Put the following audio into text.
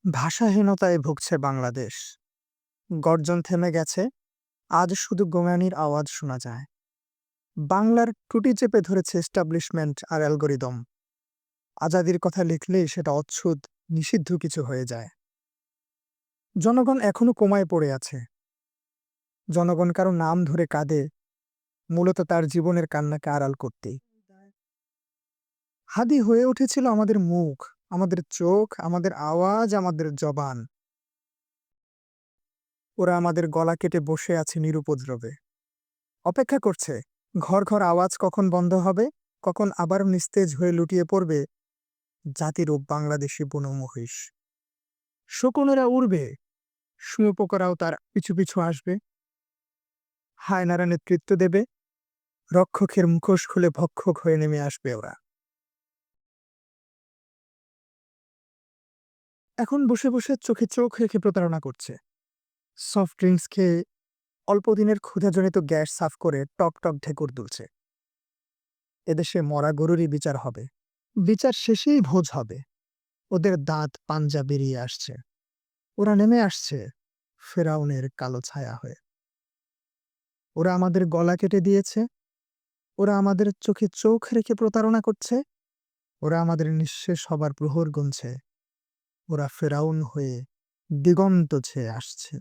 ভাষাহীনতায় ভুগছে বাংলাদেশ। গর্জন থেমে গেছে, আজ শুধু গোঙানির আওয়াজ শোনা যায়। বাংলার টুটি চেপে ধরেছে এস্টাবলিশমেন্ট আর অ্যালগোরিদম। আজাদির কথা লিখলেই সেটা অচ্ছুত, নিষিদ্ধ কিছু হয়ে যায়। জনগণ এখনো কোমায় পড়ে আছে। জনগণ কারো নাম ধরে কাঁদে, মূলত তার জীবনের কান্নাকে আড়াল করতেই। হাদি হয়ে উঠেছিল আমাদের মুখ, আমাদের চোখ, আমাদের আওয়াজ, আমাদের জবান। ওরা আমাদের গলা কেটে বসে আছে নিরুপদ্রবে, অপেক্ষা করছে ঘর ঘর আওয়াজ কখন বন্ধ হবে, কখন আবার নিস্তেজ হয়ে লুটিয়ে পড়বে জাতিরূপ বাংলাদেশি বুনো মহিষ। শকুনেরা উড়বে, শুঁয়োপোকারাও তার পিছু পিছু আসবে। হায়নারা নেতৃত্ব দেবে, রক্ষকের মুখোশ খুলে ভক্ষক হয়ে নেমে আসবে ওরা। এখন বসে বসে চোখে চোখ রেখে প্রতারণা করছে। সফট ড্রিঙ্কস খেয়ে অল্প দিনের ক্ষুধাজনিত গ্যাস সাফ করে টক টক ঢেকুর তুলছে। এদেশে মরা গরুরই বিচার হবে, বিচার শেষেই ভোজ হবে। ওদের দাঁত পাঞ্জা বেরিয়ে আসছে, ওরা নেমে আসছে ফেরাউনের কালো ছায়া হয়ে। ওরা আমাদের গলা কেটে দিয়েছে, ওরা আমাদের চোখে চোখ রেখে প্রতারণা করছে, ওরা আমাদের নিঃশেষ হবার প্রহর গুনছে, ওরা ফেরাউন হয়ে দিগন্ত ছেয়ে আসছে।